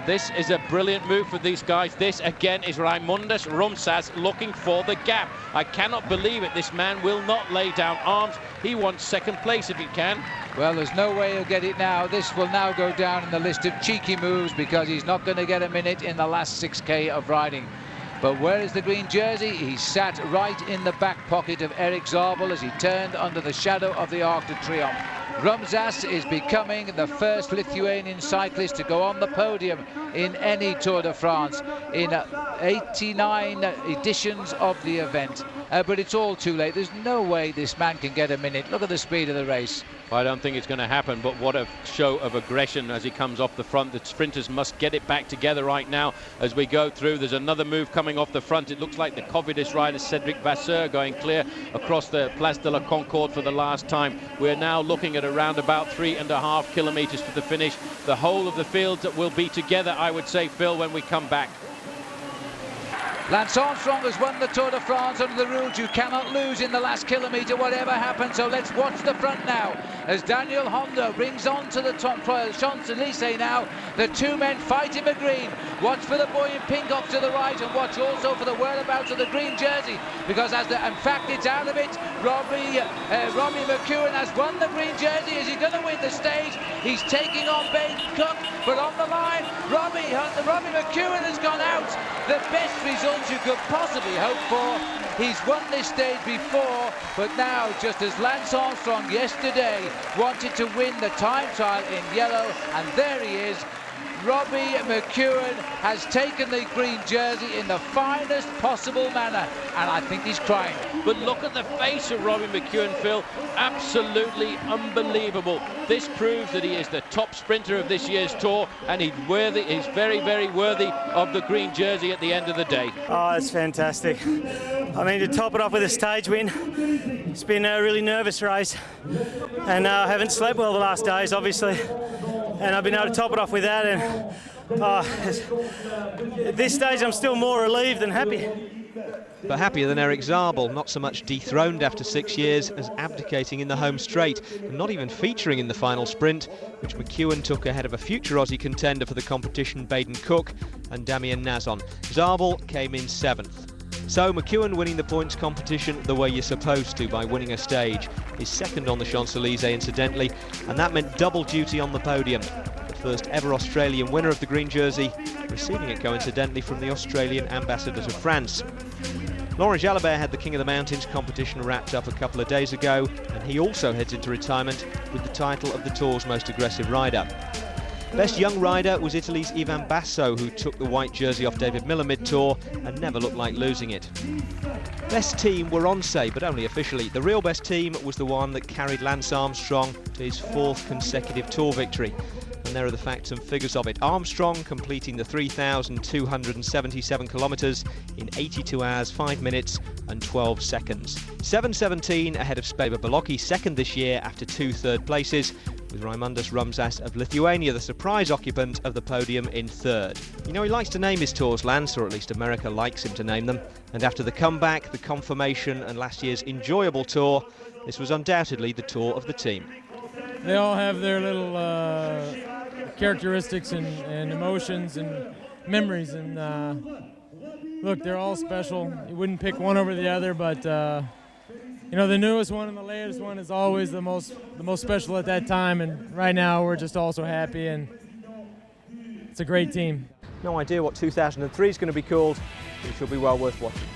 This is a brilliant move for these guys. This again is Raimundas Rumsas looking for the gap. I cannot believe it. This man will not lay down arms. He wants second place if he can. Well, there's no way he'll get it now. This will now go down in the list of cheeky moves because he's not going to get a minute in the last 6K of riding. But where is the green jersey? He sat right in the back pocket of Eric Zabel as he turned under the shadow of the Arc de Triomphe. Rumsas is becoming the first Lithuanian cyclist to go on the podium in any Tour de France in 89 editions of the event. But it's all too late. There's no way this man can get a minute. Look at the speed of the race. I don't think it's going to happen, but what a show of aggression as he comes off the front. The sprinters must get it back together right now as we go through. There's another move coming off the front. It looks like the Covidis rider Cedric Vasseur going clear across the Place de la Concorde for the last time. We're now looking at around about 3.5 kilometers to the finish. The whole of the fields will be together, I would say, Phil, when we come back. Lance Armstrong has won the Tour de France under the rules. You cannot lose in the last kilometre, whatever happens. So let's watch the front now as Daniel Hondo brings on to the top Champs-Élysées now. The 2 men fight in the green. Watch for the boy in pink off to the right, and watch also for the whereabouts of the green jersey, because in fact it's out of it. Robbie McEwen has won the green jersey. Is he going to win the stage? He's taking on Ben Cook, but on the line Robbie McEwen has gone out. The best result you could possibly hope for. He's won this stage before, but now, just as Lance Armstrong yesterday wanted to win the time trial in yellow, and there he is. Robbie McEwen has taken the green jersey in the finest possible manner, and I think he's crying. But look at the face of Robbie McEwen, Phil. Absolutely unbelievable. This proves that he is the top sprinter of this year's Tour, and he's very, very worthy of the green jersey at the end of the day. Oh, it's fantastic. I mean, to top it off with a stage win, it's been a really nervous race, and I haven't slept well the last days, obviously. And I've been able to top it off with that, and at this stage I'm still more relieved than happy. But happier than Eric Zabel, not so much dethroned after 6 years as abdicating in the home straight, and not even featuring in the final sprint, which McEwen took ahead of a future Aussie contender for the competition, Baden Cook, and Damien Nazon. Zabel came in 7th. So McEwen winning the points competition the way you're supposed to, by winning a stage. His second on the Champs-Élysées, incidentally, and that meant double duty on the podium. The first ever Australian winner of the green jersey, receiving it coincidentally from the Australian ambassador to France. Laurent Jalabert had the King of the Mountains competition wrapped up a couple of days ago, and he also heads into retirement with the title of the Tour's most aggressive rider. Best young rider was Italy's Ivan Basso, who took the white jersey off David Miller mid-tour and never looked like losing it. Best team were Once, but only officially. The real best team was the one that carried Lance Armstrong to his 4th consecutive Tour victory. And there are the facts and figures of it. Armstrong completing the 3,277 kilometres in 82 hours, 5 minutes and 12 seconds. 7:17 ahead of Speva Balocki, second this year after 2 third places, with Raimundas Rumsas of Lithuania, the surprise occupant of the podium, in 3rd. You know, he likes to name his tours, Lance, or at least America likes him to name them. And after the comeback, the confirmation and last year's enjoyable tour, this was undoubtedly the tour of the team. They all have their little characteristics and emotions and memories, and look, they're all special. You wouldn't pick one over the other, but you know, the newest one and the latest one is always the most special at that time, and right now we're just all so happy, and it's a great team. No idea what 2003 is going to be called, but it should be well worth watching.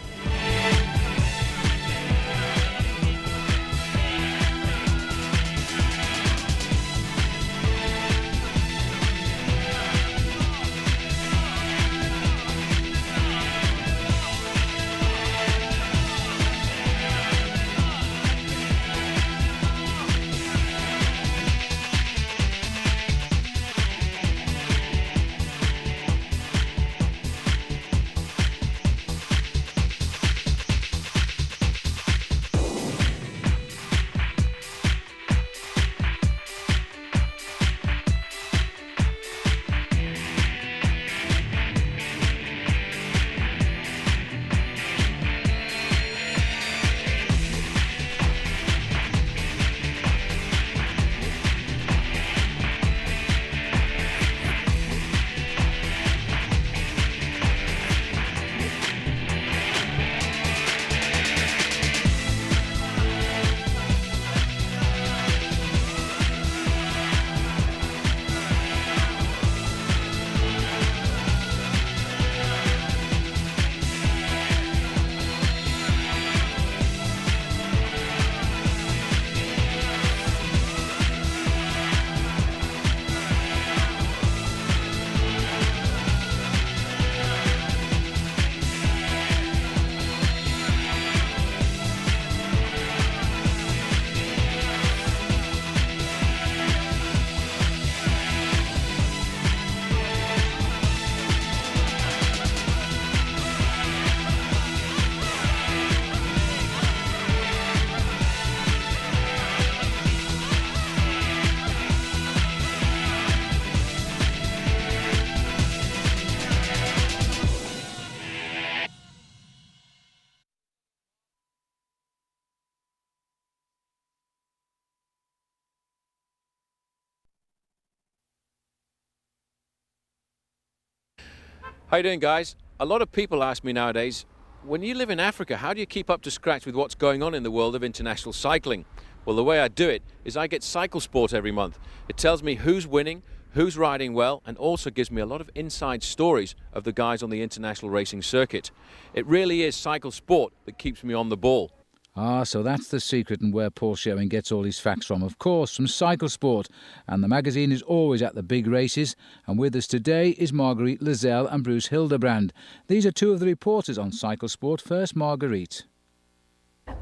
How you doing, guys? A lot of people ask me nowadays, when you live in Africa, how do you keep up to scratch with what's going on in the world of international cycling? Well, the way I do it is I get Cycle Sport every month. It tells me who's winning, who's riding well, and also gives me a lot of inside stories of the guys on the international racing circuit. It really is Cycle Sport that keeps me on the ball. Ah, so that's the secret and where Paul Sherwin gets all his facts from. Of course, from Cycle Sport. And the magazine is always at the big races. And with us today is Marguerite Lizelle and Bruce Hildebrand. These are two of the reporters on Cycle Sport. First, Marguerite.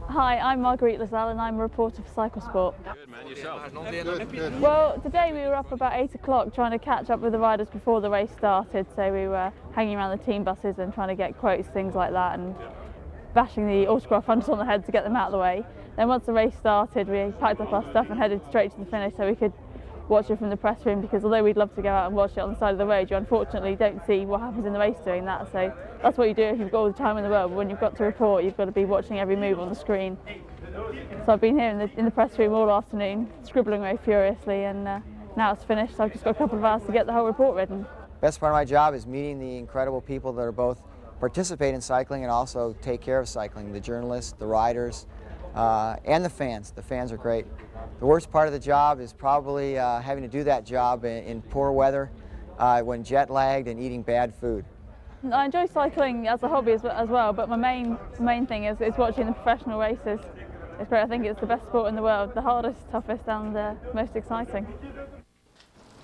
Hi, I'm Marguerite Lizelle and I'm a reporter for Cycle Sport. Good, man. Yourself? Well, today we were up about 8 o'clock trying to catch up with the riders before the race started. So we were hanging around the team buses and trying to get quotes, things like that, and bashing the autograph hunters on the head to get them out of the way. Then once the race started, we packed up our stuff and headed straight to the finish so we could watch it from the press room, because although we'd love to go out and watch it on the side of the road, you unfortunately don't see what happens in the race doing that. So that's what you do if you've got all the time in the world, but when you've got to report, you've got to be watching every move on the screen. So I've been here in the press room all afternoon, scribbling away furiously, and now it's finished, so I've just got a couple of hours to get the whole report written. Best part of my job is meeting the incredible people that are both participate in cycling and also take care of cycling, the journalists, the riders, and the fans. The fans are great. The worst part of the job is probably having to do that job in poor weather, when jet lagged and eating bad food. I enjoy cycling as a hobby as well, but my main thing is watching the professional races. It's great. I think it's the best sport in the world, the hardest, toughest and most exciting.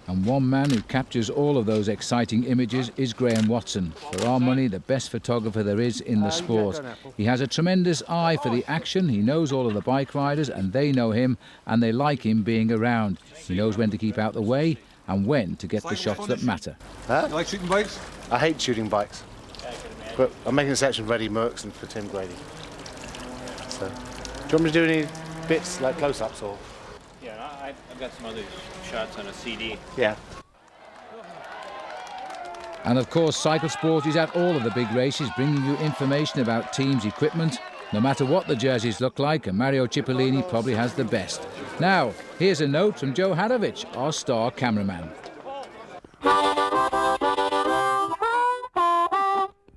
And one man who captures all of those exciting images is Graham Watson. For our money, the best photographer there is in the sport. He has a tremendous eye for the action. He knows all of the bike riders and they know him and they like him being around. He knows when to keep out the way and when to get the shots that matter. Huh? You like shooting bikes? I hate shooting bikes. But I'm making a section for Eddie Merckx and for Tim Grady. So, do you want me to do any bits like close-ups or? Yeah, I've got some other shots on a CD. Yeah. And of course, Cycle Sport is at all of the big races, bringing you information about teams' equipment, no matter what the jerseys look like, and Mario Cipollini probably has the best. Now, here's a note from Joe Hadovich, our star cameraman.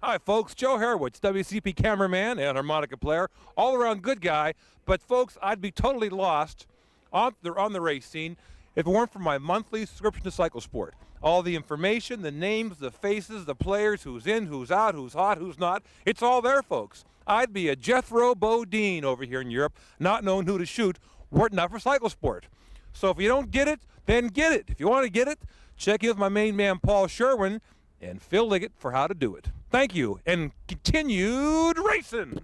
Hi folks, Joe Harwitz, WCP cameraman and harmonica player, all around good guy, but folks, I'd be totally lost on the race scene if it weren't for my monthly subscription to Cycle Sport. All the information, the names, the faces, the players, who's in, who's out, who's hot, who's not, it's all there, folks. I'd be a Jethro Bodine over here in Europe, not knowing who to shoot, were it not for Cycle Sport. So if you don't get it, then get it. If you want to get it, check in with my main man Paul Sherwin and Phil Liggett for how to do it. Thank you, and continued racing!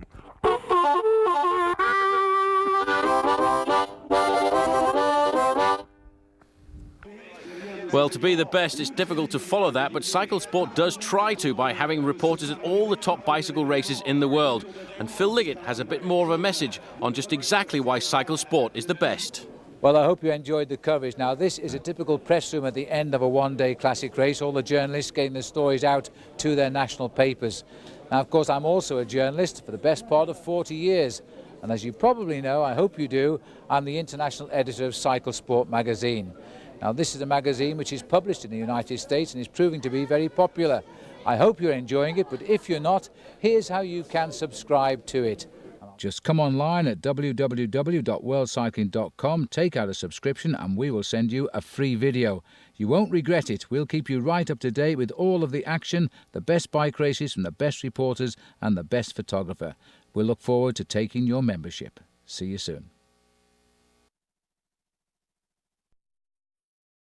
Well, to be the best, it's difficult to follow that, but Cycle Sport does try to by having reporters at all the top bicycle races in the world. And Phil Liggett has a bit more of a message on just exactly why Cycle Sport is the best. Well, I hope you enjoyed the coverage. Now, this is a typical press room at the end of a one-day classic race, all the journalists getting the stories out to their national papers. Now, of course, I'm also a journalist for the best part of 40 years. And as you probably know, I hope you do, I'm the international editor of Cycle Sport magazine. Now, this is a magazine which is published in the United States and is proving to be very popular. I hope you're enjoying it, but if you're not, here's how you can subscribe to it. Just come online at www.worldcycling.com, take out a subscription and we will send you a free video. You won't regret it. We'll keep you right up to date with all of the action, the best bike races from the best reporters and the best photographer. We'll look forward to taking your membership. See you soon.